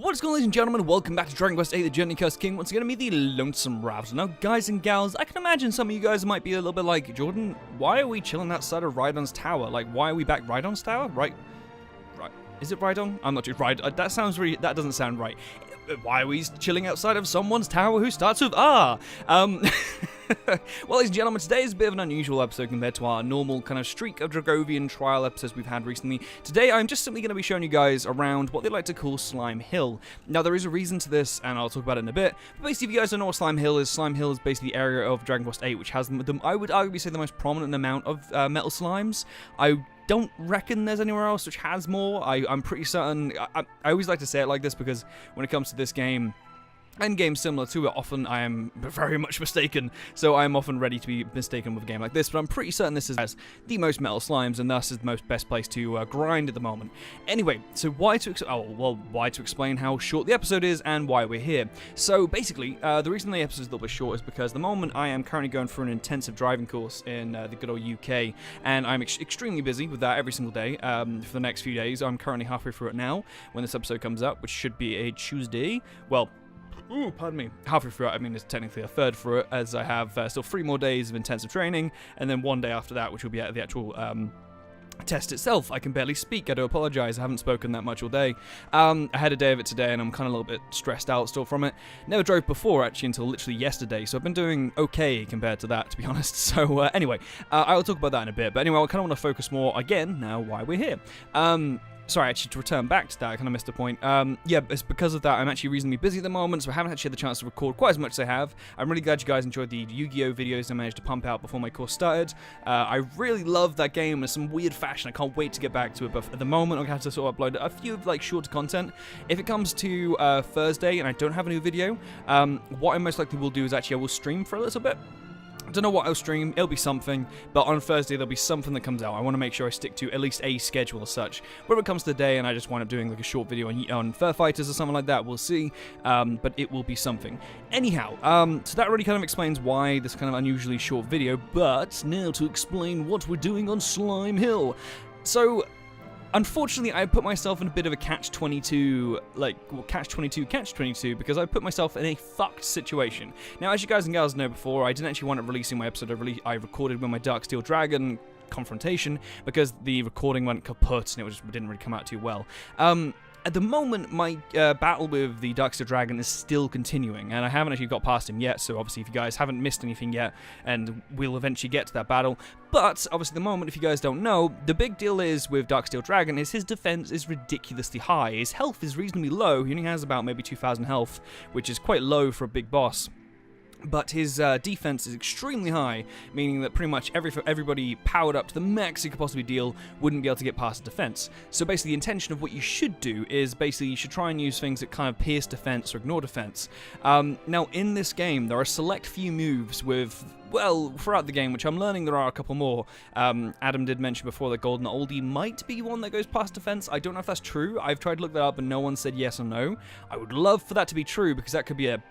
What's going on, ladies and gentlemen? Welcome back to Dragon Quest VIII, the Journey Cursed King. Once again, me, the Lonesome Ravidor. Now, guys and gals, I can imagine some of you guys might be a little bit like, Jordan, why are we chilling outside of Rhydon's tower? Like, why are we back Rhydon's tower? Right. Is it Rhydon? I'm not sure. That sounds really, that doesn't sound right. Why are we chilling outside of someone's tower who starts with R? Well, ladies and gentlemen, today is a bit of an unusual episode compared to our normal kind of streak of Dragovian trial episodes we've had recently. Today, I'm just simply going to be showing you guys around what they like to call Slime Hill. Now, there is a reason to this, and I'll talk about it in a bit. But basically, if you guys don't know what Slime Hill is basically the area of Dragon Quest VIII which has, I would arguably say, the most prominent amount of metal slimes. I don't reckon there's anywhere else which has more. I'm pretty certain. I always like to say it like this because when it comes to this game, and games similar to it, often I am very much mistaken, so I am often ready to be mistaken with a game like this, but I'm pretty certain this has the most metal slimes, and thus is the most best place to grind at the moment. Anyway, so why to explain how short the episode is and why we're here. So basically, the reason the episode is a little bit short is because at the moment I am currently going through an intensive driving course in the good old UK, and I'm extremely busy with that every single day for the next few days. I'm currently halfway through it now when this episode comes out, which should be a Tuesday. Well, ooh, pardon me. Halfway through it, I mean, it's technically a third through it, as I have still 3 more days of intensive training, and then 1 day after that, which will be at the actual test itself. I can barely speak. I do apologize. I haven't spoken that much all day. I had a day of it today, and I'm kind of a little bit stressed out still from it. Never drove before, actually, until literally yesterday, so I've been doing okay compared to that, to be honest. So, anyway, I will talk about that in a bit. But anyway, I kind of want to focus more, again, now, why we're here. Sorry, actually, to return back to that, I kind of missed a point. Yeah, it's because of that I'm actually reasonably busy at the moment, so I haven't actually had the chance to record quite as much as I have. I'm really glad you guys enjoyed the Yu-Gi-Oh! Videos I managed to pump out before my course started. I really love that game in some weird fashion. I can't wait to get back to it, but at the moment, I'm going to have to sort of upload a few, like, shorter content. If it comes to Thursday and I don't have a new video, what I most likely will do is actually I will stream for a little bit. I don't know what I'll stream, it'll be something, but on Thursday there'll be something that comes out. I want to make sure I stick to at least a schedule as such. Whether it comes to the day and I just wind up doing like a short video on Fur Fighters or something like that, we'll see, but it will be something. Anyhow, so that really kind of explains why this kind of unusually short video, but now to explain what we're doing on Slime Hill. So, unfortunately, I put myself in a bit of a catch-22, catch-22, because I put myself in a fucked situation. Now, as you guys and gals know before, I didn't actually want to release my episode I recorded with my Darksteel Dragon confrontation, because the recording went kaput, and it didn't really come out too well. At the moment, my battle with the Darksteel Dragon is still continuing, and I haven't actually got past him yet, so obviously if you guys haven't missed anything yet, and we'll eventually get to that battle. But, obviously, at the moment, if you guys don't know, the big deal is with Darksteel Dragon is his defense is ridiculously high. His health is reasonably low. He only has about maybe 2,000 health, which is quite low for a big boss. But his defense is extremely high, meaning that pretty much everybody powered up to the max you could possibly deal wouldn't be able to get past the defense. So basically the intention of what you should do is basically you should try and use things that kind of pierce defense or ignore defense. Now in this game there are a select few moves with, well, throughout the game, which I'm learning there are a couple more. Adam did mention before that Golden Oldie might be one that goes past defense. I don't know if that's true. I've tried to look that up and no one said yes or no. I would love for that to be true because that could be a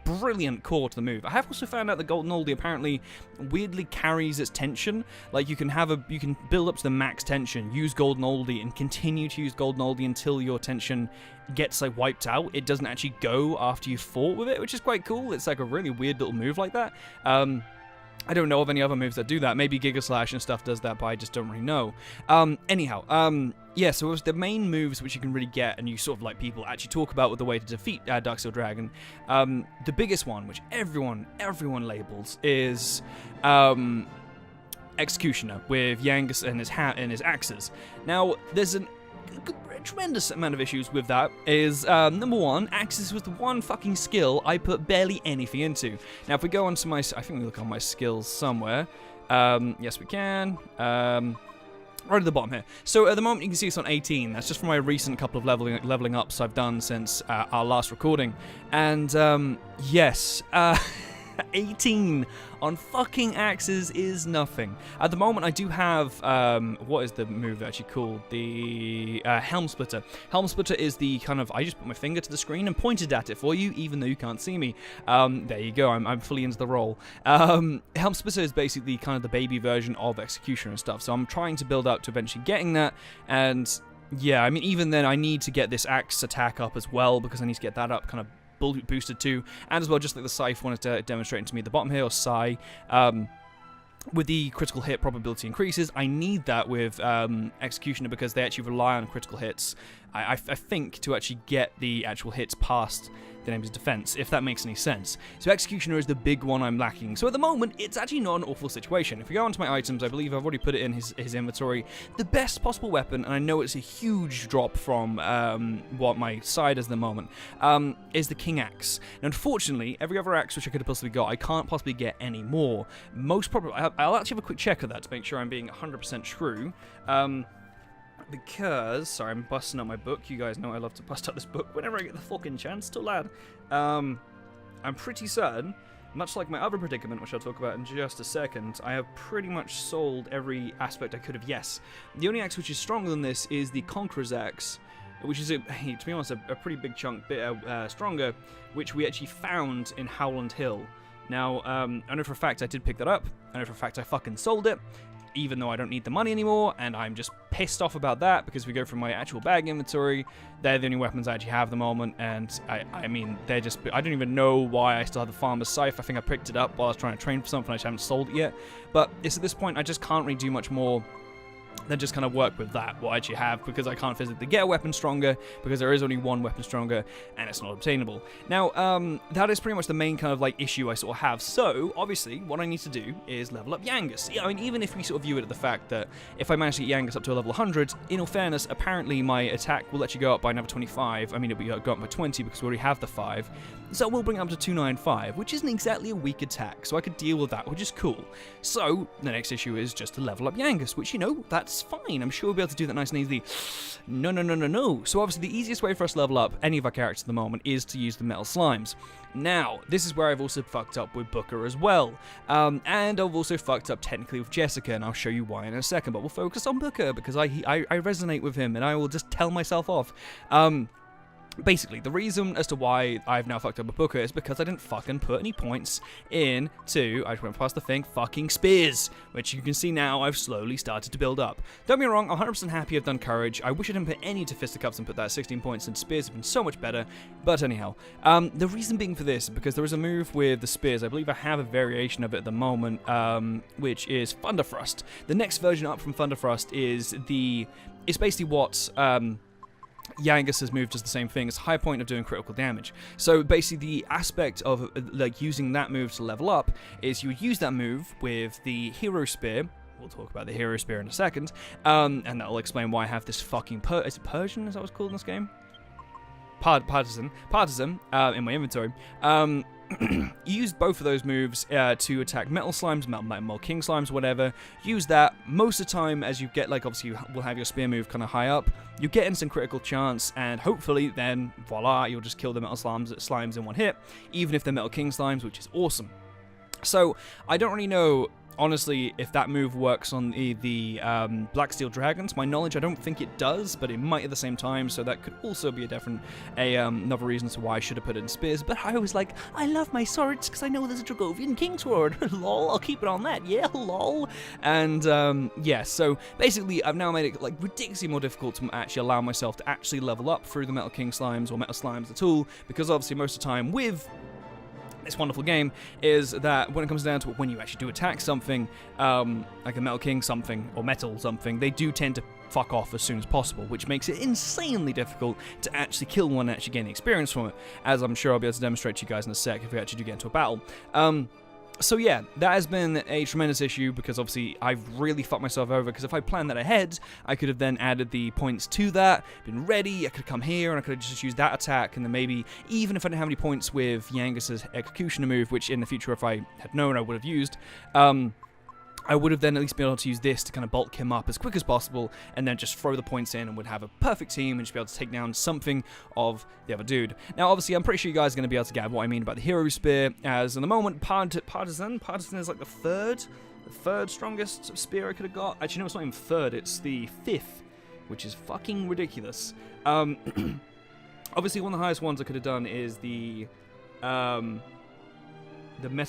brilliant core to the move. I have also found out that Golden Oldie apparently weirdly carries its tension. Like you can build up to the max tension, use Golden Oldie, and continue to use Golden Oldie until your tension gets like wiped out. It doesn't actually go after you fought with it, which is quite cool. It's like a really weird little move like that. I don't know of any other moves that do that. Maybe Giga Slash and stuff does that, but I just don't really know. Anyhow, yeah, so it was the main moves which you can really get, and you sort of like people actually talk about with the way to defeat Darksteel Dragon. The biggest one, which everyone labels, is Executioner with Yangus and his axes. Now, there's a tremendous amount of issues with that. Is number one, axes was the one fucking skill I put barely anything into. Now, if we go onto my, I think we look on my skills somewhere. Yes, we can. Right at the bottom here. So at the moment you can see it's on 18. That's just from my recent couple of leveling ups I've done since our last recording. And yes, 18 on fucking axes is nothing. At the moment, I do have, what is the move actually called? The Helm Splitter. Helm Splitter is the kind of, I just put my finger to the screen and pointed at it for you, even though you can't see me. There you go, I'm fully into the role. Helm Splitter is basically kind of the baby version of Executioner and stuff, so I'm trying to build up to eventually getting that, and yeah, I mean, even then, I need to get this axe attack up as well, because I need to get that up kind of boosted too, and as well, just like the scythe wanted to demonstrate to me at the bottom here, or Sai, with the critical hit probability increases, I need that with Executioner, because they actually rely on critical hits, I think, to actually get the actual hits past the name's defense, if that makes any sense. So Executioner is the big one I'm lacking. So at the moment, it's actually not an awful situation. If we go onto my items, I believe I've already put it in his inventory. The best possible weapon, and I know it's a huge drop from what my side is at the moment, is the King Axe. Now, unfortunately, every other axe which I could have possibly got, I can't possibly get any more. Most probably, I'll actually have a quick check of that to make sure I'm being 100% true. Because, sorry, I'm busting up my book. You guys know I love to bust up this book whenever I get the fucking chance to, lad. I'm pretty certain, much like my other predicament, which I'll talk about in just a second, I have pretty much sold every aspect I could have. Yes, the only axe which is stronger than this is the Conqueror's Axe, which is, to be honest, a pretty big chunk stronger, which we actually found in Howland Hill. Now, I know for a fact I did pick that up. I know for a fact I fucking sold it, even though I don't need the money anymore, and I'm just pissed off about that, because if we go from my actual bag inventory, they're the only weapons I actually have at the moment, and I mean, they're just, I don't even know why I still have the Farmer's Scythe. I think I picked it up while I was trying to train for something, I just haven't sold it yet, but it's at this point, I just can't really do much more than just kind of work with that, what I actually have, because I can't physically get a weapon stronger, because there is only one weapon stronger, and it's not obtainable. Now, that is pretty much the main kind of, like, issue I sort of have. So, obviously, what I need to do is level up Yangus. I mean, even if we sort of view it at the fact that if I manage to get Yangus up to a level 100, in all fairness, apparently my attack will actually go up by another 25. I mean, it'll go up by 20, because we already have the 5. So we'll bring it up to 295, which isn't exactly a weak attack, so I could deal with that, which is cool. So, the next issue is just to level up Yangus, which, you know, that's fine. I'm sure we'll be able to do that nice and easily. No. So obviously the easiest way for us to level up any of our characters at the moment is to use the metal slimes. Now, this is where I've also fucked up with Booker as well. And I've also fucked up technically with Jessica, and I'll show you why in a second, but we'll focus on Booker, because I resonate with him, and I will just tell myself off. Basically, the reason as to why I've now fucked up with Booker is because I didn't fucking put any points into, I just went past the thing, fucking spears, which you can see now I've slowly started to build up. Don't get me wrong, I'm 100% happy I've done courage. I wish I didn't put any to fisticuffs and put that 16 points, and spears have been so much better, but anyhow. The reason being for this is because there is a move with the spears. I believe I have a variation of it at the moment, which is Thunderthrust. The next version up from Thunderthrust is it's basically what, Yangus's move does the same thing. It's a high point of doing critical damage. So basically the aspect of like using that move to level up is you would use that move with the Hero Spear. We'll talk about the Hero Spear in a second. And that'll explain why I have this fucking is it Persian? Is that what's called in this game? Partisan in my inventory. You use both of those moves to attack metal slimes, metal king slimes, whatever. Use that most of the time as you get, like, obviously you will have your spear move kind of high up. You get instant critical chance, and hopefully then, voila, you'll just kill the metal slimes in one hit, even if they're metal king slimes, which is awesome. So, I don't really know, honestly, if that move works on the Darksteel Dragon. To my knowledge, I don't think it does, but it might at the same time, so that could also be another reason as to why I should have put it in spears. But I was like, I love my swords because I know there's a Dragovian King Sword. Lol, I'll keep it on that, yeah, lol. And, yeah, so basically, I've now made it, like, ridiculously more difficult to actually allow myself to actually level up through the Metal King Slimes or Metal Slimes at all, because obviously most of the time with this wonderful game is that when it comes down to it, when you actually do attack something, like a Metal King something, or Metal something, they do tend to fuck off as soon as possible, which makes it insanely difficult to actually kill one and actually gain experience from it, as I'm sure I'll be able to demonstrate to you guys in a sec if we actually do get into a battle. So yeah, that has been a tremendous issue, because obviously I've really fucked myself over, because if I planned that ahead, I could have then added the points to that, been ready, I could have come here, and I could have just used that attack, and then maybe, even if I didn't have any points with Yangus's Executioner move, which in the future, if I had known, I would have used, I would have then at least been able to use this to kind of bulk him up as quick as possible, and then just throw the points in and would have a perfect team and just be able to take down something of the other dude. Now, obviously, I'm pretty sure you guys are going to be able to get what I mean about the Hero Spear, as in the moment, Partisan is like the third strongest spear I could have got. Actually, no, it's not even third, it's the 5th, which is fucking ridiculous. Obviously, one of the highest ones I could have done is the Metal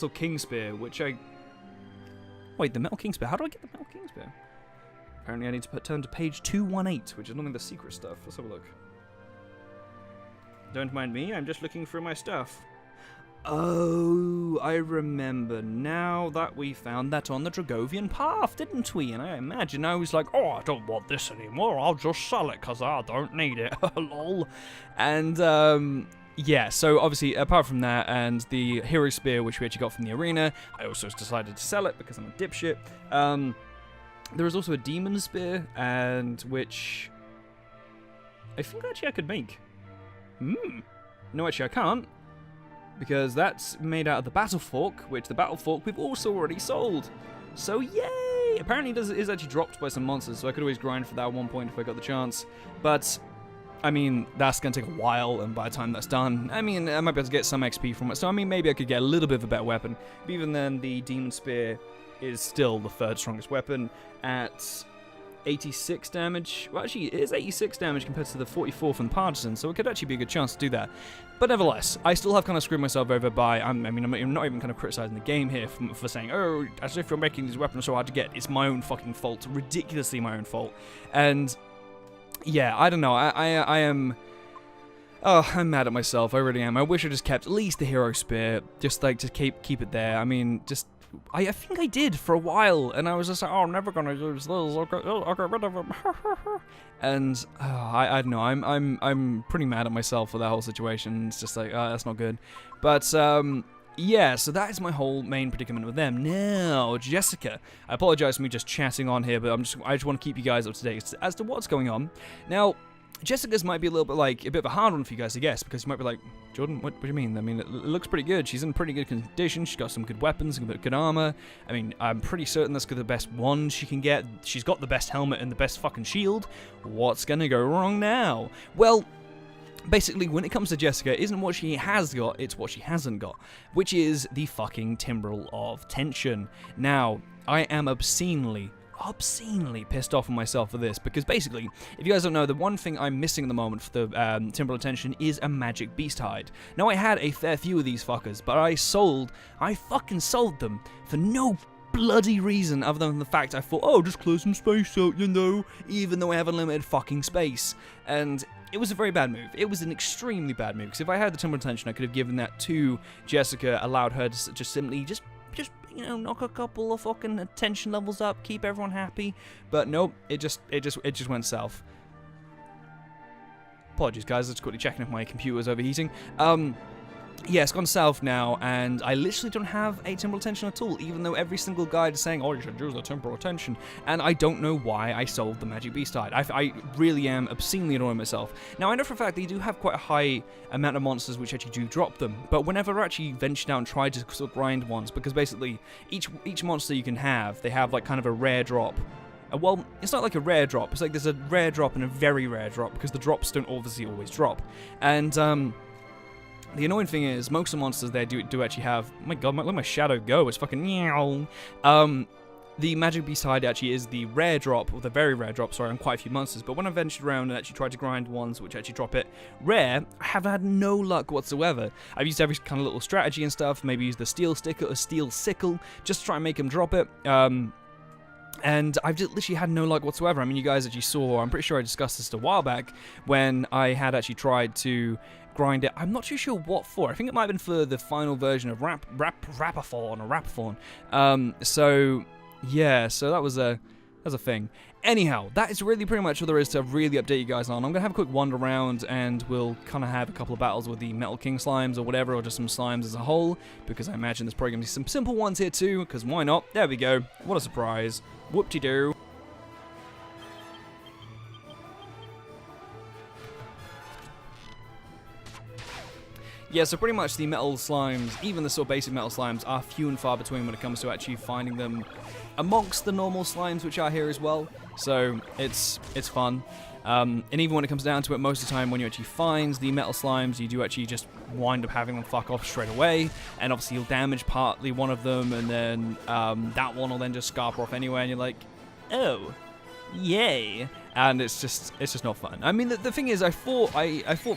King Spear, which I... Wait, the Metal King Spear? How do I get the Metal King Spear? Apparently I need to turn to page 218, which is normally the secret stuff. Let's have a look. Don't mind me, I'm just looking through my stuff. Oh, I remember now that we found that on the Dragovian path, didn't we? And I imagine I was like, oh, I don't want this anymore, I'll just sell it because I don't need it, lol. And, yeah, so obviously, apart from that and the Hero Spear, which we actually got from the arena, I also decided to sell it because I'm a dipshit. There is also a Demon Spear, and which I think actually I could make. No, actually I can't, because that's made out of the Battle Fork, which the Battle Fork we've also already sold. So yay! Apparently it is actually dropped by some monsters, so I could always grind for that at one point if I got the chance. But I mean, that's going to take a while, and by the time that's done, I mean, I might be able to get some XP from it. So I mean, maybe I could get a little bit of a better weapon. But even then, the Demon Spear is still the third strongest weapon at 86 damage. Well, actually, it is 86 damage compared to the 44 from the Partisan, so it could actually be a good chance to do that. But nevertheless, I still have kind of screwed myself over by, I'm not even kind of criticizing the game here for saying, oh, as if you're making these weapons so hard to get. It's my own fucking fault, ridiculously my own fault. And yeah, I don't know, I am... Oh, I'm mad at myself, I really am. I wish I just kept at least the Hero Spear, just like to keep it there. I mean, just... I think I did for a while, and I was just like, oh, I'm never gonna use this, I'll get rid of him. And I don't know, I'm pretty mad at myself for that whole situation. It's just like, that's not good. But yeah, so that is my whole main predicament with them. Now, Jessica, I apologize for me just chatting on here, but I just want to keep you guys up to date as to what's going on. Now, Jessica's might be a little bit like, a bit of a hard one for you guys to guess, because you might be like, Jordan, what do you mean? I mean, it looks pretty good. She's in pretty good condition. She's got some good weapons, some good armor. I mean, I'm pretty certain that's the best wand she can get. She's got the best helmet and the best fucking shield. What's gonna go wrong now? Well, basically, when it comes to Jessica, it isn't what she has got, it's what she hasn't got, which is the fucking Timbrel of Tension. Now, I am obscenely pissed off on myself for this, because basically, if you guys don't know, the one thing I'm missing at the moment for the Timbrel of Tension is a magic beast hide. Now, I had a fair few of these fuckers, but I fucking sold them for no bloody reason other than the fact I thought, oh, just clear some space out, you know, even though I have unlimited fucking space. And it was a very bad move. It was an extremely bad move, because if I had the Timbrel of Tension, I could have given that to Jessica, allowed her to just simply just you know, knock a couple of fucking attention levels up, keep everyone happy. But nope, it just went south. Apologies, guys. Just quickly checking if my computer is overheating. Yeah, it's gone south now, and I literally don't have a Timbrel of Tension at all, even though every single guide is saying, oh, you should use the Timbrel of Tension, and I don't know why I sold the Magic Beast Hide. I really am obscenely annoying myself. Now, I know for a fact that you do have quite a high amount of monsters which actually do drop them, but whenever I actually ventured out and tried to sort of grind ones, because basically, each monster you can have, they have like kind of a rare drop. Well, it's not like a rare drop, it's like there's a rare drop and a very rare drop, because the drops don't obviously always drop. And, the annoying thing is, most of the monsters there do actually have... Oh my god, let my shadow go, it's fucking meow. The Magic Beast Hide actually is the rare drop, or the very rare drop, sorry, on quite a few monsters. But when I ventured around and actually tried to grind ones which actually drop it rare, I have had no luck whatsoever. I've used every kind of little strategy and stuff, maybe use the steel stick or steel sickle, just to try and make them drop it. And I've just literally had no luck whatsoever. I mean, you guys actually saw, I'm pretty sure I discussed this a while back, when I had actually tried to grind it. I'm not too sure what for. I think it might have been for the final version of Rapathorn. So, yeah, so that was a thing. Anyhow, that is really pretty much all there is to really update you guys on. I'm going to have a quick wander around, and we'll kind of have a couple of battles with the Metal King slimes or whatever, or just some slimes as a whole, because I imagine there's probably going to be some simple ones here too, because why not? There we go. What a surprise. Whoop-de-doo. Yeah, so pretty much the metal slimes, even the sort of basic metal slimes, are few and far between when it comes to actually finding them amongst the normal slimes which are here as well. So it's fun. And even when it comes down to it, most of the time when you actually find the metal slimes, you do actually just wind up having them fuck off straight away. And obviously you'll damage partly one of them, and then that one will then just scarper off anyway, and you're like, oh, yay. And it's just not fun. I mean, the thing is, I thought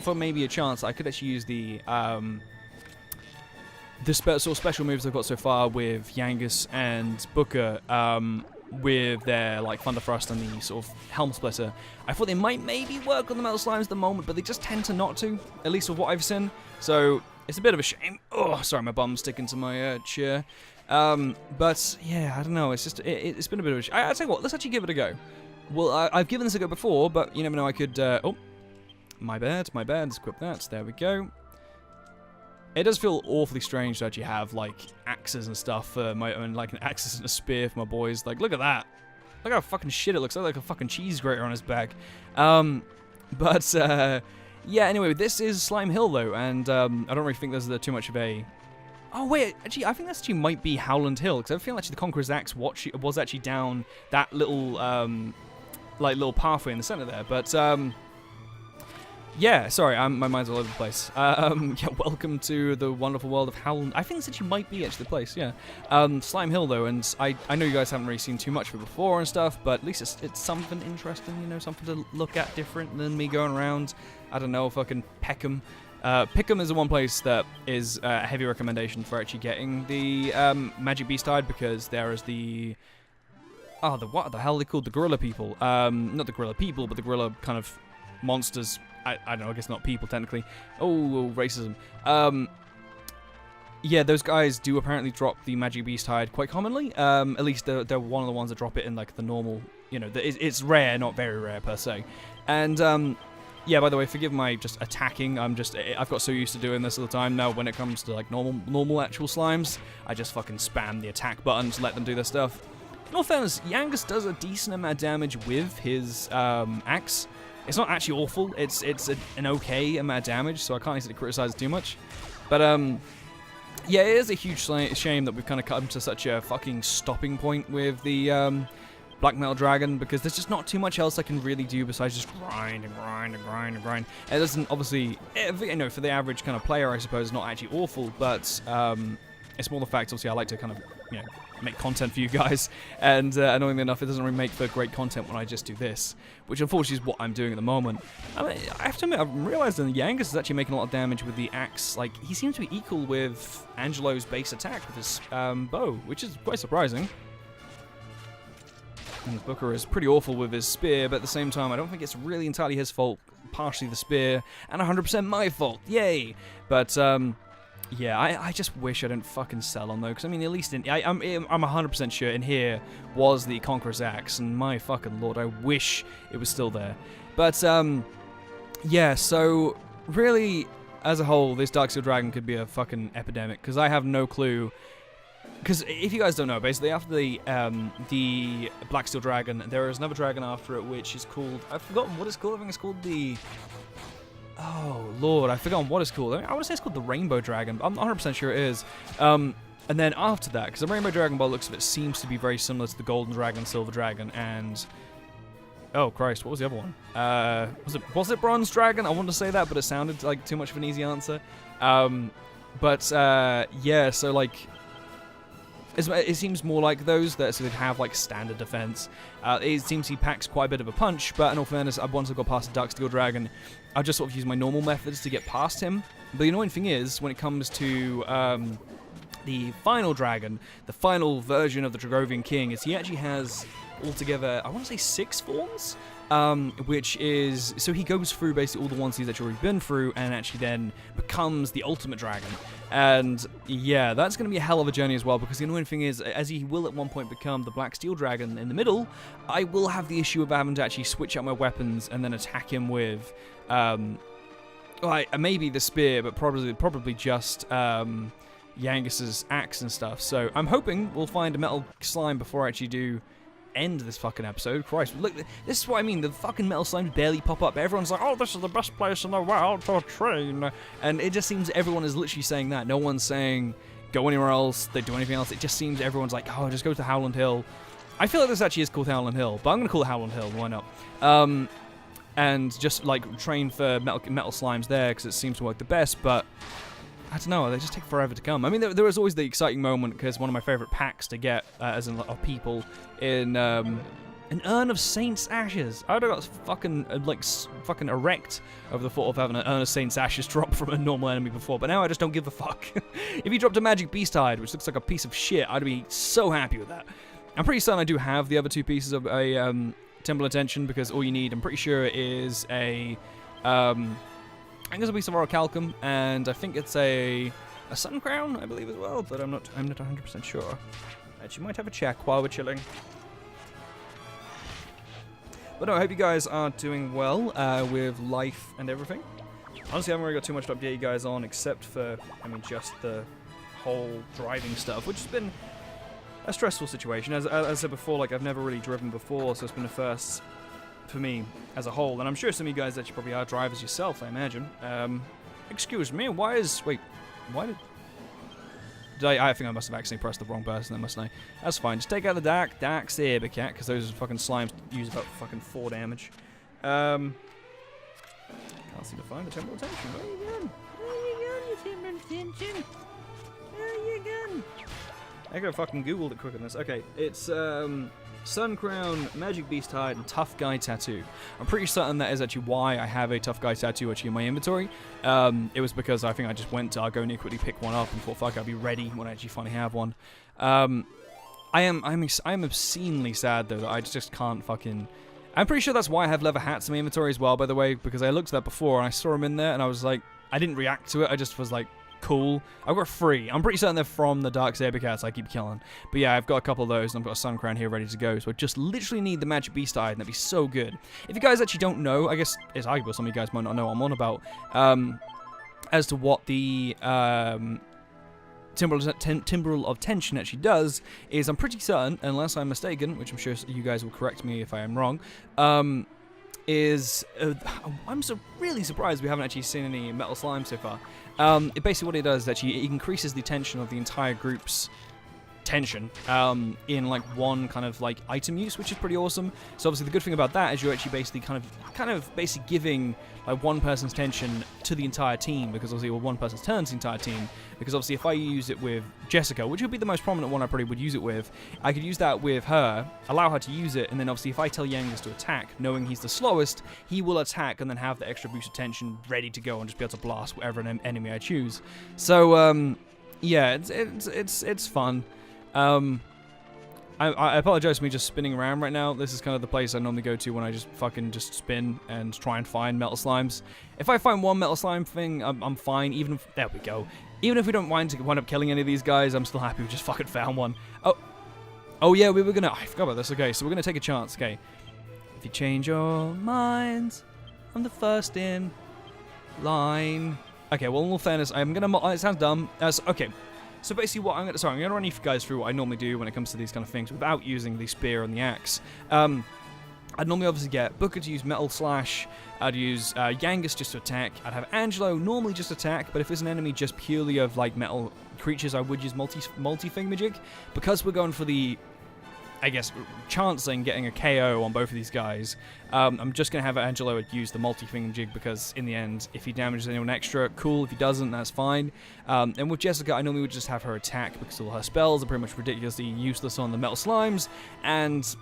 for maybe a chance I could actually use the sort of special moves I've got so far with Yangus and Booker with their like Thunder Thrust and the sort of Helm Splitter. I thought they might maybe work on the Metal Slimes at the moment, but they just tend to not to, at least with what I've seen. So it's a bit of a shame. Oh, sorry, my bum's sticking to my chair. But yeah, I don't know. It's just it's been a bit of a shame. I tell you what, let's actually give it a go. Well, I've given this a go before, but you never know. I could. Oh, my bad. Let's equip that. There we go. It does feel awfully strange to actually have, like, axes and stuff for my own, like, an axes and a spear for my boys. Like, look at that. Look how fucking shit it looks. Like a fucking cheese grater on his back. Yeah, anyway, this is Slime Hill, though, and I don't really think there's too much of a... Oh, wait, actually, I think that actually might be Howland Hill, because I feel actually the Conqueror's Axe was actually down that little, like, little pathway in the center there, but, yeah, sorry, my mind's all over the place. Yeah, welcome to the wonderful world of Howland. I think this actually might be actually the place, yeah. Slime Hill, though, and I know you guys haven't really seen too much of it before and stuff, but at least it's something interesting, you know, something to look at different than me going around, I don't know, fucking Peckham. Peckham is the one place that is a heavy recommendation for actually getting the Magic Beast Tide, because there is the... Oh, what the hell are they called? The Gorilla People. Not the Gorilla People, but the Gorilla kind of monsters. I don't know, I guess not people, technically. Oh, racism. Yeah, those guys do apparently drop the Magic Beast Hide quite commonly. At least they're one of the ones that drop it in, like, the normal, you know, it's rare, not very rare, per se. And, yeah, by the way, forgive my just attacking. I've got so used to doing this all the time now. When it comes to, like, normal actual slimes, I just fucking spam the attack button to let them do their stuff. In all fairness, Yangus does a decent amount of damage with his, axe. It's not actually awful. It's an okay amount of damage, so I can't easily criticize it too much. But yeah, it is a huge shame that we've kind of come to such a fucking stopping point with the Black Metal Dragon, because there's just not too much else I can really do besides just grind and grind and grind and grind. It doesn't, obviously, you know, for the average kind of player, I suppose, not actually awful, but it's more the fact, obviously, I like to kind of, you know, make content for you guys, and annoyingly enough, it doesn't really make for great content when I just do this, which unfortunately is what I'm doing at the moment. I mean, I have to admit, I've realized that Yangus is actually making a lot of damage with the axe. Like, he seems to be equal with Angelo's base attack with his bow, which is quite surprising. And Booker is pretty awful with his spear, but at the same time, I don't think it's really entirely his fault, partially the spear, and 100% my fault, yay! But, yeah, I just wish I didn't fucking sell on, though, because, I mean, at least I'm 100% sure in here was the Conqueror's Axe, and my fucking lord, I wish it was still there. But, yeah, so, really, as a whole, this Darksteel Dragon could be a fucking epidemic, because I have no clue. Because if you guys don't know, basically, after the Blacksteel Dragon, there is another dragon after it, which is called... I've forgotten what it's called. I think it's called the... Oh, Lord, I've forgotten what it's called. I want to say it's called the Rainbow Dragon, but I'm not 100% sure it is. And then after that, because the Rainbow Dragon, by the looks of it, seems to be very similar to the Golden Dragon, Silver Dragon, and... Oh, Christ, what was the other one? Was it Bronze Dragon? I wanted to say that, but it sounded like too much of an easy answer. Yeah, so, like... It seems more like those that sort of have like standard defense. It seems he packs quite a bit of a punch, but in all fairness, once I got past the Darksteel Dragon, I just sort of use my normal methods to get past him. But the annoying thing is, when it comes to the final dragon, the final version of the Dragovian King, is he actually has altogether, I want to say 6 forms, which is, so he goes through basically all the ones he's actually already been through, and actually then becomes the ultimate dragon. And yeah, that's going to be a hell of a journey as well, because the annoying thing is, as he will at one point become the Black Steel Dragon in the middle, I will have the issue of having to actually switch out my weapons and then attack him with, maybe the spear, but probably just Yangus's axe and stuff. So I'm hoping we'll find a metal slime before I actually do end this fucking episode. Christ, look, this is what I mean, the fucking metal slimes barely pop up. Everyone's like, oh, this is the best place in the world to train, and it just seems everyone is literally saying that. No one's saying go anywhere else, they do anything else. It just seems everyone's like, oh, just go to Howland Hill. I feel like this actually is called Howland Hill, but I'm gonna call it Howland Hill, why not? And just like train for metal slimes there, because it seems to work the best. But I don't know, they just take forever to come. I mean, there was always the exciting moment, because one of my favorite packs to get, as in of people, in an Urn of Saints' Ashes. I would have got fucking, fucking erect over the thought of having an Urn of Saints' Ashes drop from a normal enemy before, but now I just don't give a fuck. If you dropped a Magic Beast Hide, which looks like a piece of shit, I'd be so happy with that. I'm pretty certain I do have the other 2 pieces of a Temple of Tension, because all you need, I'm pretty sure, is a I think it's a piece of Orichalcum, and I think it's a Sun Crown, I believe, as well, but I'm not 100% sure. Actually, might have a check while we're chilling. But no, I hope you guys are doing well with life and everything. Honestly, I haven't really got too much to update you guys on, except for, I mean, just the whole driving stuff, which has been a stressful situation. As I said before, like, I've never really driven before, so it's been a first for me as a whole. And I'm sure some of you guys actually probably are drivers yourself, I imagine. Excuse me, wait, why did I think I must have accidentally pressed the wrong person then, mustn't I? That's fine, just take out the Darksteel Dragon, because those fucking slimes use about fucking 4 damage. Can't seem to find the Temple of Tension. Where are you going? Where are you going, you Temple of Tension? Where are you going? I could have fucking googled it quicker than this. Okay, it's Sun Crown, Magic Beast Hide, and Tough Guy Tattoo. I'm pretty certain that is actually why I have a Tough Guy Tattoo actually in my inventory. It was because I think I just went to Argonia, quickly picked one up, and thought, fuck, I'll be ready when I actually finally have one. I'm obscenely sad, though, that I just can't fucking... I'm pretty sure that's why I have leather hats in my inventory as well, by the way, because I looked at that before, and I saw them in there, and I was like... I didn't react to it, I just was like... Cool. I've got 3. I'm pretty certain they're from the Darksteel Dragon I keep killing. But yeah, I've got a couple of those, and I've got a Sun Crown here ready to go. So I just literally need the Magic Beast Hide, and that'd be so good. If you guys actually don't know, I guess it's arguable some of you guys might not know what I'm on about, as to what the Timbrel of Tension actually does, is I'm pretty certain, unless I'm mistaken, which I'm sure you guys will correct me if I am wrong, I'm really surprised we haven't actually seen any metal slime so far. Basically what it does is actually it increases the tension of the entire group's tension in like one kind of like item use, which is pretty awesome. So obviously the good thing about that is you're actually basically kind of basically giving like one person's tension to the entire team, because obviously one person's turns the entire team. Because obviously if I use it with Jessica, which would be the most prominent one I probably would use it with, I could use that with her, allow her to use it, and then obviously if I tell Yangus to attack, knowing he's the slowest, he will attack and then have the extra boost of tension ready to go and just be able to blast whatever enemy I choose. So yeah, it's fun. I apologize for me just spinning around right now. This is kind of the place I normally go to when I just fucking just spin and try and find metal slimes. If I find one metal slime thing, I'm fine. Even if, there we go. Even if we don't wind up killing any of these guys, I'm still happy we just fucking found one. Oh yeah, we were gonna, I forgot about this. Okay, so we're gonna take a chance. Okay, if you change your minds, I'm the first in line. Okay, well in all fairness, it sounds dumb. Okay. So basically what I'm going to run you guys through what I normally do when it comes to these kind of things without using the spear and the axe. I'd normally obviously get Booker to use Metal Slash, I'd use Yangus just to attack, I'd have Angelo normally just attack, but if it's an enemy just purely of like metal creatures, I would use multi-thingamajig. Because we're going for the, I guess, chancing getting a KO on both of these guys, I'm just going to have Angelo use the multi-thingamajig, because in the end, if he damages anyone extra, cool. If he doesn't, that's fine. And with Jessica, I normally would just have her attack, because all her spells are pretty much ridiculously useless on the metal slimes, and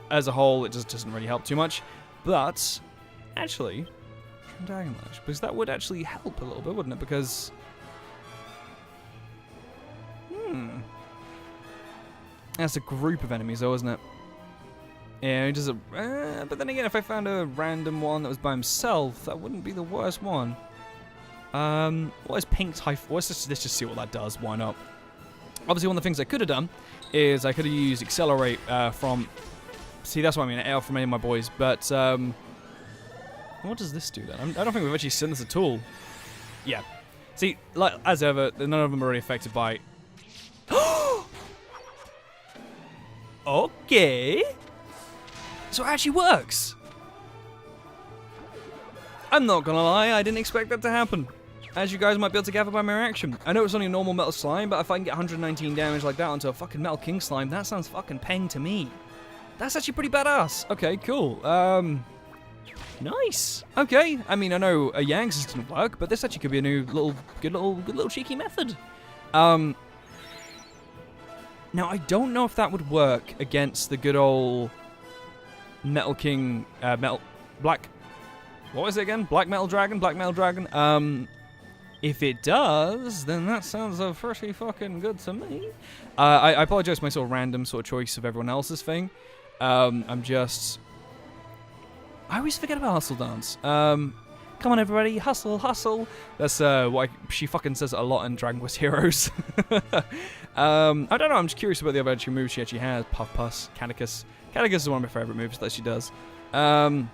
as a whole, it just doesn't really help too much. But, actually, Dragon Lash, because that would actually help a little bit, wouldn't it? Because, that's a group of enemies, though, isn't it? Yeah, it does a. But then again, if I found a random one that was by himself, that wouldn't be the worst one. What is Pink Typhoon? Let's just see what that does. Why not? Obviously, one of the things I could have done is I could have used Accelerate from. See, that's what I mean. AL from any of my boys. But what does this do then? I don't think we've actually seen this at all. Yeah. See, like as ever, none of them are really affected by. Okay. So it actually works. I'm not gonna lie, I didn't expect that to happen. As you guys might be able to gather by my reaction. I know it's only a normal metal slime, but if I can get 119 damage like that onto a fucking metal king slime, that sounds fucking peng to me. That's actually pretty badass. Okay, cool. Nice. Okay. I mean, I know a Yangs didn't work, but this actually could be a new good little cheeky method. Now, I don't know if that would work against the good old Metal King, Black... What was it again? Black Metal Dragon? If it does, then that sounds pretty fucking good to me. I apologize for my sort of random sort of choice of everyone else's thing. I always forget about Hustle Dance. Come on, everybody, hustle, hustle. That's why she fucking says it a lot in Dragon Quest Heroes. I don't know, I'm just curious about the other actual moves she actually has. Puff Puss, Catechus. Catechus is one of my favorite moves that she does. I'm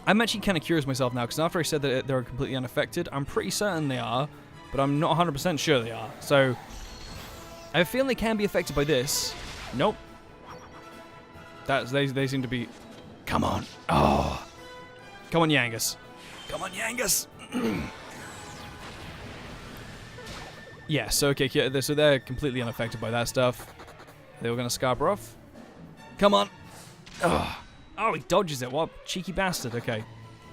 actually kind of curious myself now, because after I said that they're completely unaffected, I'm pretty certain they are, but I'm not 100% sure they are. So, I feel they can be affected by this. Nope. They seem to be... Come on. Oh. Come on, Yangus. Come on, Yangus. Yeah, so okay, so they're completely unaffected by that stuff. They were going to scarp her off. Come on. Oh, he dodges it. What a cheeky bastard. Okay.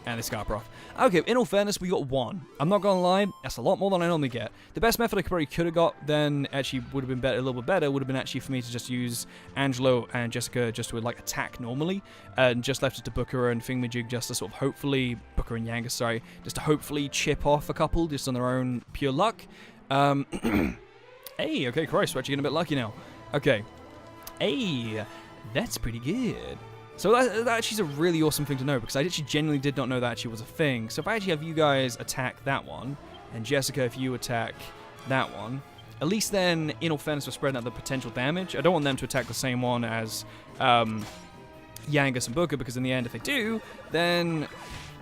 And they scarp her off. Okay, in all fairness, we got 1. I'm not going to lie, that's a lot more than I normally get. The best method I probably could have got, then actually would have been better, a little bit better, would have been actually for me to just use Angelo and Jessica just to like attack normally, and just left it to Booker and Thingamajig just to sort of hopefully, Booker and Yangus, sorry, just to hopefully chip off a couple just on their own pure luck. Hey, okay, Christ, we're actually getting a bit lucky now. Okay. Hey, that's pretty good. So that actually is a really awesome thing to know, because I actually genuinely did not know that actually was a thing. So if I actually have you guys attack that one, and Jessica, if you attack that one, at least then, in all fairness, we're spreading out the potential damage. I don't want them to attack the same one as Yangus and Booker, because in the end, if they do, then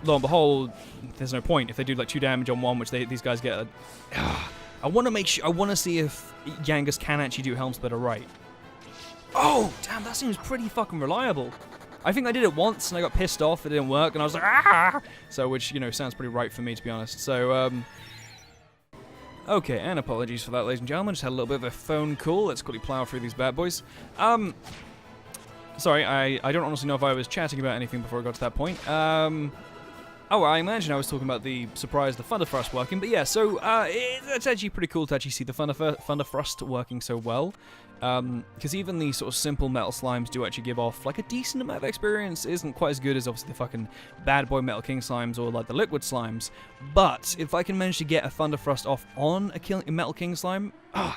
lo and behold, there's no point. If they do like 2 damage on one, which these guys get, I want to make sure. I want to see if Yangus can actually do Helm Splitter right. Oh, damn, that seems pretty fucking reliable. I think I did it once, and I got pissed off, it didn't work, and I was like, ah! So, which, you know, sounds pretty right for me, to be honest. So, okay, and apologies for that, ladies and gentlemen. Just had a little bit of a phone call. Let's quickly plow through these bad boys. Sorry, I don't honestly know if I was chatting about anything before I got to that point. Oh, I imagine I was talking about the surprise, the Thunder Thrust working, but yeah, so it's actually pretty cool to actually see the Thunder Thrust working so well, because even the sort of simple metal slimes do actually give off like a decent amount of experience. It isn't quite as good as obviously the fucking bad boy Metal King slimes or like the liquid slimes, but if I can manage to get a Thunder Thrust off on a Metal King slime, I'm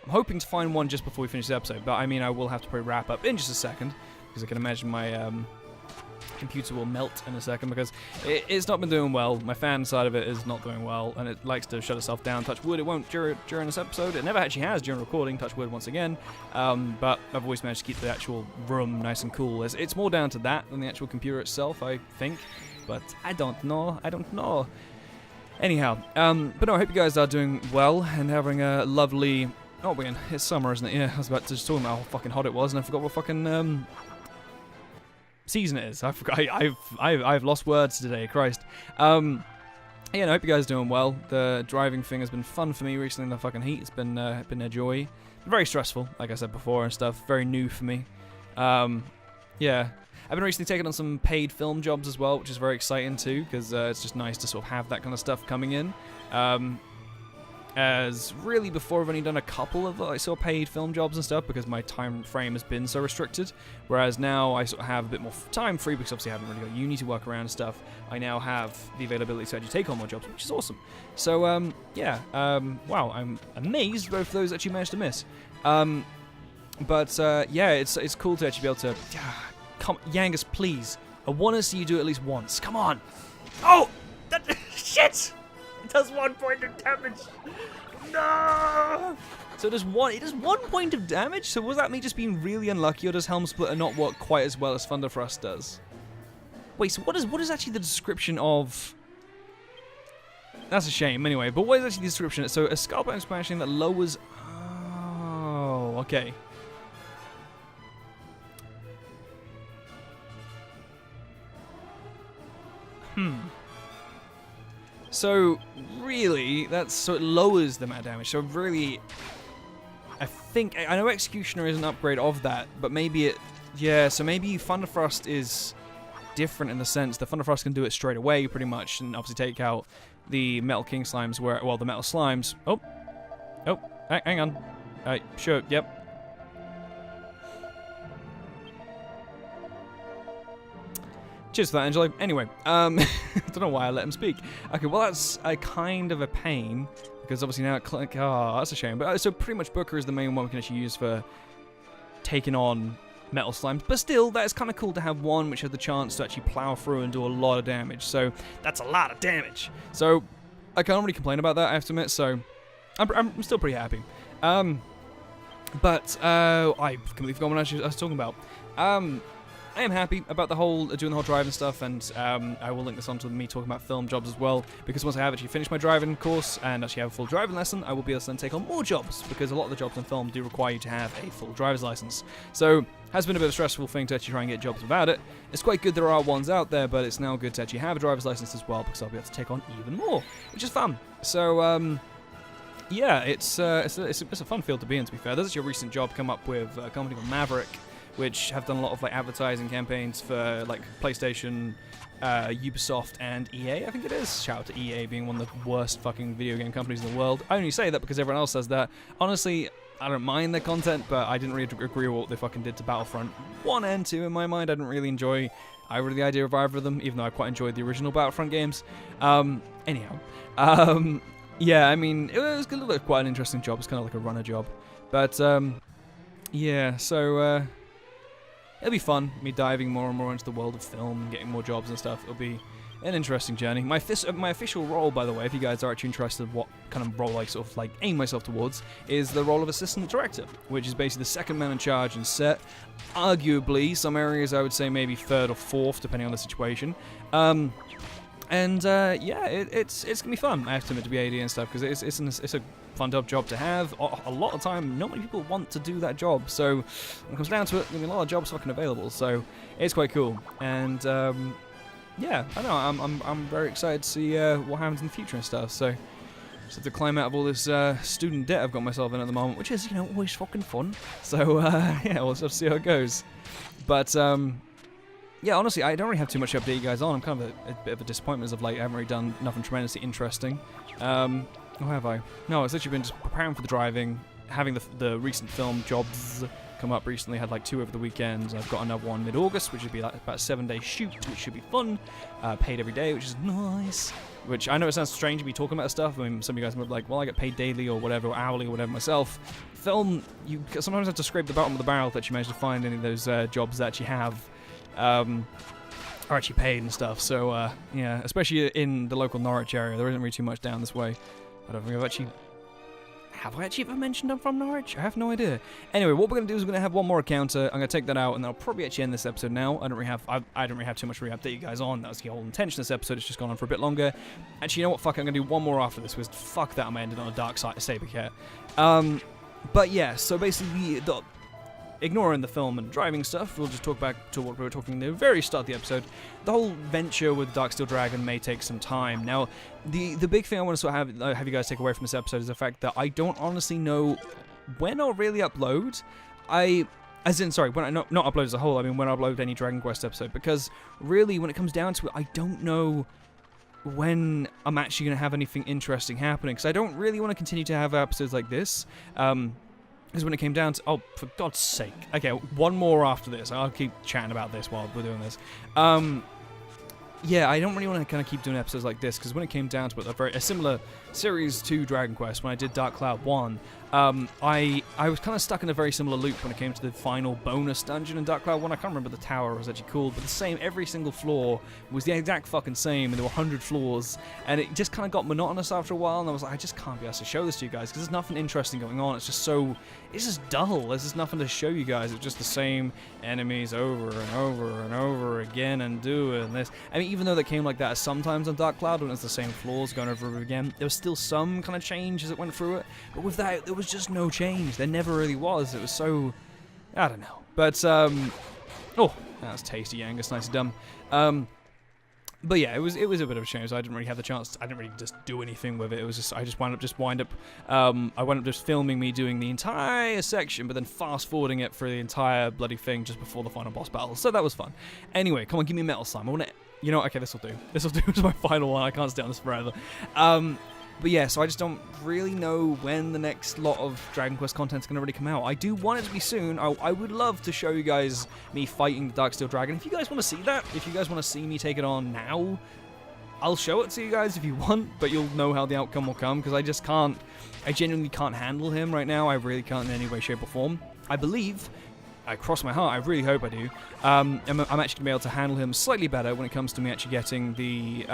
hoping to find one just before we finish the episode, but I mean I will have to probably wrap up in just a second, because I can imagine my computer will melt in a second, because it's not been doing well. My fan side of it is not doing well, and it likes to shut itself down. Touch wood, it won't during this episode. It never actually has during recording, touch wood once again, but I've always managed to keep the actual room nice and cool. It's more down to that than the actual computer itself, I think, but I don't know. Anyhow, but no, I hope you guys are doing well and having a lovely... Oh, man, it's summer, isn't it? Yeah, I was about to just talk about how fucking hot it was, and I forgot what fucking season it is. I forgot. I've lost words today. Christ. Yeah, I hope you guys are doing well. The driving thing has been fun for me recently in the fucking heat. It's been a joy. Very stressful, like I said before and stuff. Very new for me. Yeah. I've been recently taking on some paid film jobs as well, which is very exciting too, because it's just nice to sort of have that kind of stuff coming in. As really before I've only done a couple of sort of paid film jobs and stuff, because my time frame has been so restricted, whereas now I sort of have a bit more time free, because obviously I haven't really got uni to work around and stuff. I now have the availability to actually take on more jobs, which is awesome. So yeah, wow, I'm amazed both of those actually managed to miss. But yeah, it's cool to actually be able to come, Yangus, please, I want to see you do it at least once. Come on. Oh, shit. It does 1 point of damage. No! So it does 1 point of damage? So was that me just being really unlucky, or does Helm Splitter not work quite as well as Thunder Thrust does? Wait, so what is actually the description of... That's a shame, anyway. But what is actually the description? So a scalp expansion that lowers... Oh, okay. So, really, so it lowers the amount of damage. So, really, I think, I know Executioner is an upgrade of that, but maybe it, yeah, so maybe Thunder Thrust is different in the sense that Thunder Thrust can do it straight away, pretty much, and obviously take out the Metal King slimes, well, the Metal Slimes. Oh, hang on. Sure, yep. Cheers for that, Angelo. Anyway, I don't know why I let him speak. Okay, well, that's a kind of a pain, because obviously now that's a shame. But so pretty much Booker is the main one we can actually use for taking on metal slimes, but still, that is kind of cool to have one which has the chance to actually plow through and do a lot of damage. So that's a lot of damage. So I can't really complain about that, I have to admit. So I'm still pretty happy. But I completely forgot what I was talking about. I am happy about doing the whole driving stuff, and I will link this onto me talking about film jobs as well, because once I have actually finished my driving course and actually have a full driving lesson, I will be able to then take on more jobs, because a lot of the jobs in film do require you to have a full driver's license. So, has been a bit of a stressful thing to actually try and get jobs without it. It's quite good there are ones out there, but it's now good to actually have a driver's license as well, because I'll be able to take on even more, which is fun. So, yeah, it's a fun field to be in, to be fair. There's actually a recent job come up with a company called Maverick, which have done a lot of like advertising campaigns for like PlayStation, Ubisoft, and EA, I think it is. Shout out to EA being one of the worst fucking video game companies in the world. I only say that because everyone else says that. Honestly, I don't mind their content, but I didn't really agree with what they fucking did to Battlefront 1 and 2 in my mind. I didn't really enjoy either the idea of either of them, even though I quite enjoyed the original Battlefront games. Anyhow, yeah, I mean, it was quite an interesting job. It's kind of like a runner job. But, yeah, so, it'll be fun, me diving more and more into the world of film and getting more jobs and stuff. It'll be an interesting journey. My official role, by the way, if you guys are actually interested in what kind of role I sort of like aim myself towards, is the role of assistant director, which is basically the second man in charge in set. Arguably, some areas I would say maybe third or fourth, depending on the situation. Yeah, it's gonna be fun. I have to admit, to be AD and stuff, because it's a fun job to have. A lot of time, not many people want to do that job, so when it comes down to it, there'll be a lot of jobs fucking available, so it's quite cool. And yeah, I know, I'm very excited to see what happens in the future and stuff. So just have to climb out of all this student debt I've got myself in at the moment, which is, you know, always fucking fun. So yeah, we'll just see how it goes. But yeah, honestly, I don't really have too much to update you guys on. I'm kind of a bit of a disappointment, as of like I haven't really done nothing tremendously interesting. Or have I? No, it's literally been just preparing for the driving, having the recent film jobs come up recently. Had like 2 over the weekend. I've got another one mid-August, which would be like about a 7-day shoot, which should be fun. Paid every day, which is nice. Which I know it sounds strange to be talking about stuff. I mean, some of you guys might be like, well, I get paid daily or whatever, or hourly or whatever myself. Film, you sometimes have to scrape the bottom of the barrel to actually manage to find any of those jobs that you have. Are actually paid and stuff. So yeah, especially in the local Norwich area, there isn't really too much down this way. I don't think have I actually ever mentioned I'm from Norwich? I have no idea. Anyway, what we're going to do is we're going to have one more encounter. I'm going to take that out, and then I'll probably actually end this episode now. I don't really have too much to update you guys on. That was the whole intention of this episode. It's just gone on for a bit longer. Actually, you know what? Fuck, I'm going to do one more after this, because fuck that, I'm ending on a dark side of Saber Cat. But yeah, so basically, ignoring the film and driving stuff, we'll just talk back to what we were talking in the very start of the episode. The whole venture with Darksteel Dragon may take some time. Now, the big thing I want to sort of have you guys take away from this episode is the fact that I don't honestly know when I'll really upload. When I not upload as a whole, I mean when I upload any Dragon Quest episode, because really, when it comes down to it, I don't know when I'm actually going to have anything interesting happening, because I don't really want to continue to have episodes like this. Because when it came down to... Oh, for God's sake. Okay, one more after this. I'll keep chatting about this while we're doing this. Yeah, I don't really want to kind of keep doing episodes like this, because when it came down to it, a similar series to Dragon Quest, when I did Dark Cloud 1, I was kind of stuck in a very similar loop when it came to the final bonus dungeon in Dark Cloud 1. I can't remember the tower was actually called, but the same, every single floor was the exact fucking same, and there were 100 floors, and it just kind of got monotonous after a while, and I was like, I just can't be able to show this to you guys, because there's nothing interesting going on. It's just dull. There's just nothing to show you guys. It's just the same enemies over and over and over again, and doing this. I mean, even though they came like that sometimes on Dark Cloud, when it's the same floors going over again, there was still some kind of change as it went through it, but with that, there was just no change. There never really was. It was so... I don't know. But, oh, that was tasty, Angus. Nice and dumb. But yeah, it was a bit of a shame, so I didn't really have the chance. I didn't really just do anything with it. It was just, I wound up just filming me doing the entire section, but then fast forwarding it for the entire bloody thing just before the final boss battle. So that was fun. Anyway, come on, give me metal slime. I want to, okay, this will do. This will do as my final one. I can't stay on this forever. But yeah, so I just don't really know when the next lot of Dragon Quest content is going to really come out. I do want it to be soon. I would love to show you guys me fighting the Darksteel Dragon. If you guys want to see that, if you guys want to see me take it on now, I'll show it to you guys if you want, but you'll know how the outcome will come, because I just can't, I genuinely can't handle him right now. I really can't in any way, shape, or form. I believe, I cross my heart, I really hope I do, I'm actually going to be able to handle him slightly better when it comes to me actually getting the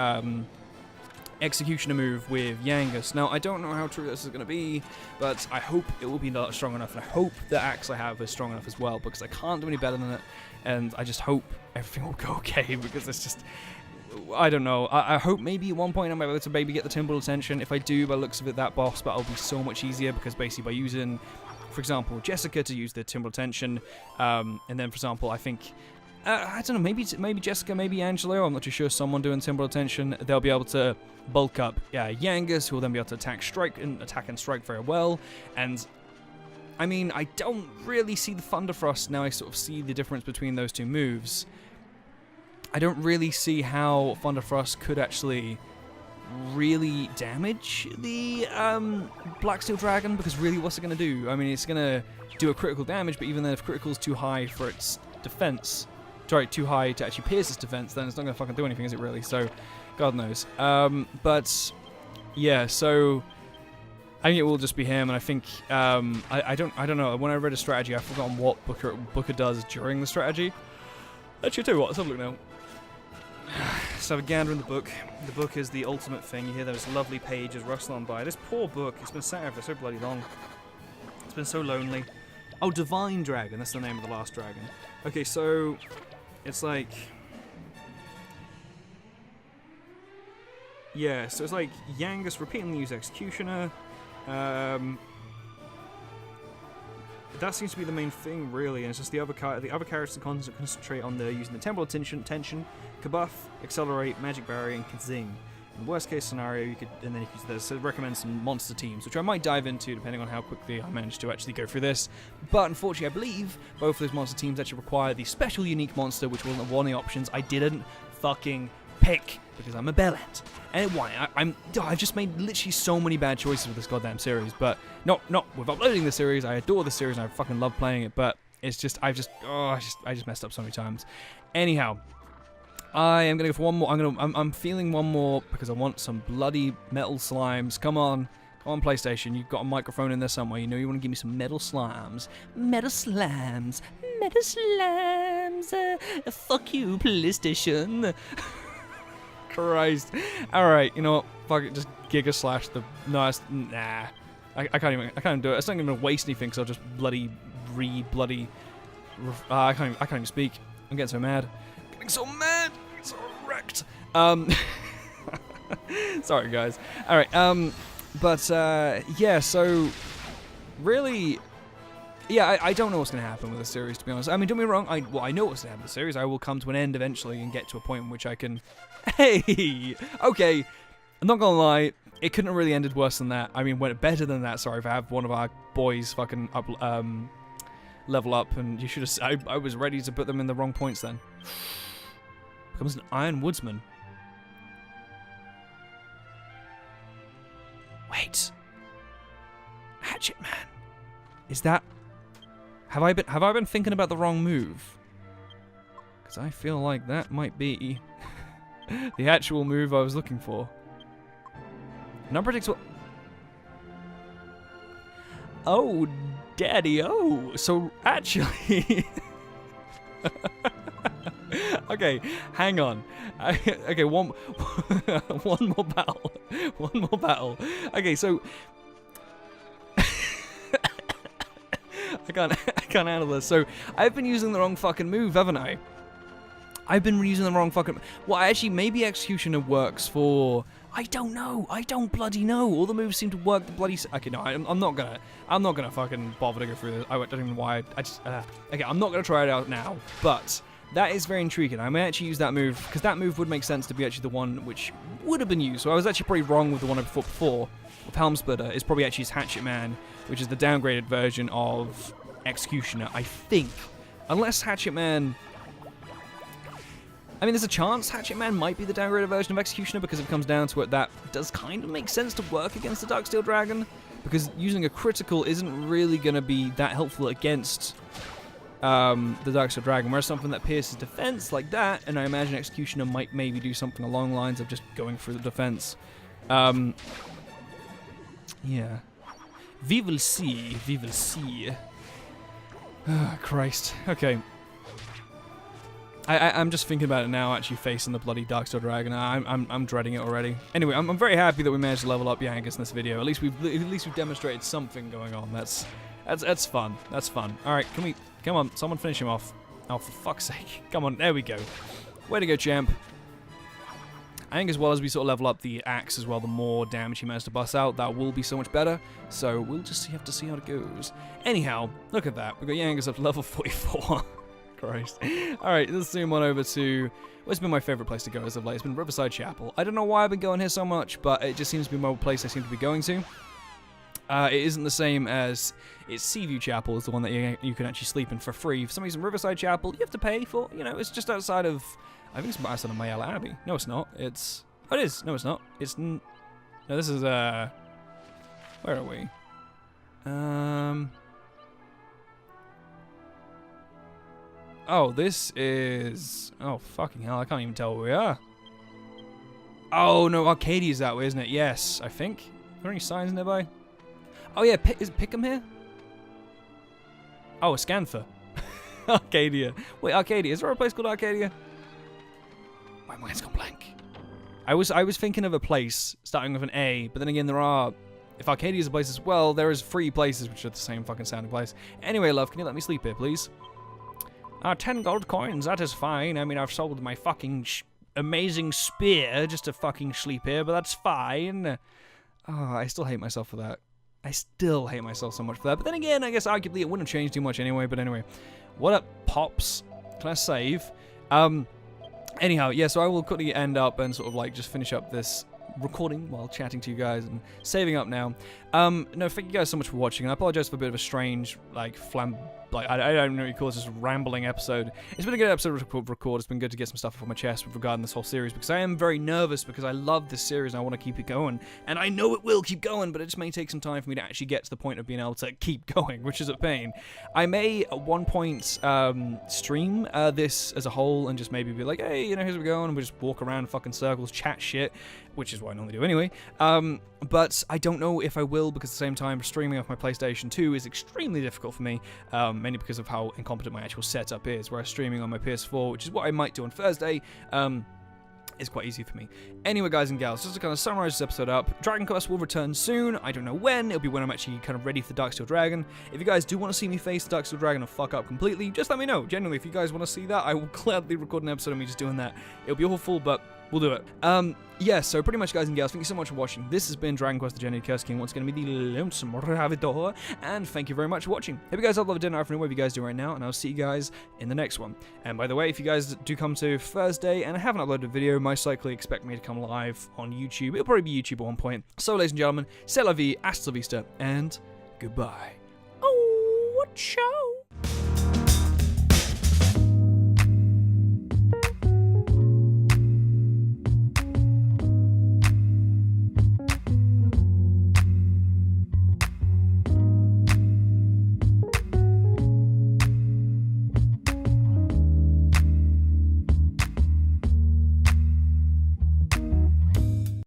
Executioner move with Yangus. Now, I don't know how true this is going to be, but I hope it will be strong enough, and I hope the axe I have is strong enough as well, because I can't do any better than it, and I just hope everything will go okay, because it's just, I don't know. I hope maybe at one point I might be able to maybe get the Temple Attention. If I do, by the looks of it, that boss battle will be so much easier, because basically by using, for example, Jessica to use the Temple Attention, and then, for example, I think, I don't know, maybe Jessica, maybe Angelo, I'm not too sure, someone doing Temple Attention, they'll be able to bulk up Yangus, who will then be able to attack and strike very well, and I mean, I don't really see the Thunderthrust. Now I sort of see the difference between those two moves. I don't really see how Thunderthrust could actually really damage the Blacksteel Dragon, because really what's it going to do? I mean, it's going to do a critical damage, but even then if critical's too high for its defense, sorry, too high to actually pierce its defense, then it's not going to fucking do anything, is it really? So, God knows. But, yeah, so I think it will just be him, and I think, I don't know, when I read a strategy, I've forgotten what Booker does during the strategy. Actually, tell you what, let's have a look now. So have a gander in the book. The book is the ultimate thing. You hear those lovely pages rustling by. This poor book, it's been sat there for so bloody long. It's been so lonely. Oh, Divine Dragon, that's the name of the last dragon. Okay, so it's like, yeah, so it's like Yangus repeatedly use Executioner. That seems to be the main thing, really, and it's just the other characters concentrate on using the Temple Attention, Kabuff, Accelerate, Magic Barrier, and Kazing. In the worst case scenario, you could, and then you could so recommend some monster teams, which I might dive into depending on how quickly I manage to actually go through this. But unfortunately, I believe both of those monster teams actually require the special unique monster, which wasn't one of the options I didn't fucking pick, because I'm a bellend. And why? I've just made literally so many bad choices with this goddamn series, but not with uploading the series. I adore the series and I fucking love playing it, but it's just, I just messed up so many times. Anyhow, I am gonna go for one more. I'm feeling one more because I want some bloody metal slimes. Come on, PlayStation. You've got a microphone in there somewhere. You know you want to give me some metal slimes. Metal slimes. Metal slimes. Fuck you, PlayStation. Christ. Alright, you know what? Fuck it, just Giga Slash the... No, nah. I can't even do it. It's not even gonna waste anything, because I'll just I can't even speak. I'm getting so mad. I'm getting so mad! So wrecked. Sorry, guys. Alright, yeah, so... Really... Yeah, I don't know what's going to happen with the series, to be honest. I mean, don't get me wrong, I know what's going to happen with the series. I will come to an end eventually and get to a point in which I can... Hey! Okay, I'm not going to lie, it couldn't have really ended worse than that. I mean, went better than that, sorry, if I have one of our boys fucking level up, and you should have... I was ready to put them in the wrong points then. Becomes an Iron Woodsman. Wait. Hatchet Man. Is that... Have I been thinking about the wrong move? Because I feel like that might be the actual move I was looking for. Non-predictable... Oh, daddy, oh. So, actually... Okay, hang on. Okay, one more battle. One more battle. Okay, so... I can't handle this. So, I've been using the wrong fucking move, haven't I? I've been using the wrong fucking... Well, actually, maybe Executioner works for... I don't know. I don't bloody know. All the moves seem to work the bloody... Okay, no, I'm not gonna fucking bother to go through this. I don't even know why. Okay, I'm not gonna try it out now, but... That is very intriguing. I may actually use that move, because that move would make sense to be actually the one which would have been used. So I was actually pretty wrong with the one I thought before. With Helm Splitter, it's probably actually his Hatchet Man, which is the downgraded version of Executioner, I think. Unless Hatchet Man... I mean, there's a chance Hatchet Man might be the downgraded version of Executioner, because if it comes down to it, that does kind of make sense to work against the Darksteel Dragon, because using a critical isn't really going to be that helpful against the Darksteel Dragon, whereas something that pierces defense like that, and I imagine Executioner might maybe do something along the lines of just going through the defense. Yeah. We will see. We will see. Oh, Christ. Okay. I'm just thinking about it now, actually facing the bloody Darksteel Dragon. I'm dreading it already. Anyway, I'm very happy that we managed to level up Yangus in this video. At least we've demonstrated something going on. That's fun. That's fun. All right, come on, someone finish him off. Oh, for fuck's sake. Come on, there we go. Way to go, champ. I think as well as we sort of level up the axe as well, the more damage he managed to bust out, that will be so much better. So we'll just have to see how it goes. Anyhow, look at that. We've got Yangus up to level 44. Christ. Alright, let's zoom on over to what's been my favorite place to go as of late. It's been Riverside Chapel. I don't know why I've been going here so much, but it just seems to be my place I seem to be going to. It isn't the same as it's Seaview Chapel is the one that you can actually sleep in for free. For some reason, Riverside Chapel, you have to pay for, you know, it's just outside of, I think it's outside of Mayella Abbey. No, it's not. It's, oh, it is. No, it's not. It's, no, this is, where are we? Oh, this is, oh, fucking hell, I can't even tell where we are. Oh, no, Arcadia's that way, isn't it? Yes, I think. Are there any signs nearby? Oh, yeah, is it Pickham here? Oh, Scantha. Arcadia. Wait, Arcadia. Is there a place called Arcadia? My mind's gone blank. I was thinking of a place starting with an A, but then again, there are, if Arcadia is a place as well, there is 3 places which are the same fucking sounding place. Anyway, love, can you let me sleep here, please? 10 gold coins, that is fine. I mean, I've sold my fucking amazing spear just to fucking sleep here, but that's fine. Oh, I still hate myself for that. I still hate myself so much for that. But then again, I guess arguably it wouldn't have changed too much anyway. But anyway, what up, Pops? Can I save? Anyhow, yeah, so I will quickly end up and sort of like just finish up this recording while chatting to you guys and saving up now. No, thank you guys so much for watching. And I apologize for a bit of a strange, like, I don't know what you call this rambling episode. It's been a good episode to record. It's been good to get some stuff off my chest regarding this whole series, because I am very nervous, because I love this series and I want to keep it going. And I know it will keep going, but it just may take some time for me to actually get to the point of being able to keep going, which is a pain. I may at one point stream this as a whole and just maybe be like, hey, you know, here's where we're going, and we just walk around in fucking circles, chat shit, which is what I normally do anyway. But I don't know if I will, because at the same time, streaming off my PlayStation 2 is extremely difficult for me, mainly because of how incompetent my actual setup is, whereas streaming on my PS4, which is what I might do on Thursday, is quite easy for me. Anyway, guys and gals, just to kind of summarize this episode up, Dragon Quest will return soon. I don't know when. It'll be when I'm actually kind of ready for the Darksteel Dragon. If you guys do want to see me face the Darksteel Dragon and fuck up completely, just let me know. Generally, if you guys want to see that, I will gladly record an episode of me just doing that. It'll be awful, but we'll do it. Yeah, so pretty much, guys and gals, thank you so much for watching. This has been Dragon Quest: The Journey of the Cursed King. Once again, be the TheLonesomeRavidor, and thank you very much for watching. Hope you guys have a lovely dinner afternoon, whatever you guys do right now, and I'll see you guys in the next one. And by the way, if you guys do come to Thursday and I haven't uploaded a video, most likely expect me to come live on YouTube. It'll probably be YouTube at one point. So, ladies and gentlemen, c'est la vie, hasta la vista, and goodbye. Oh, ciao.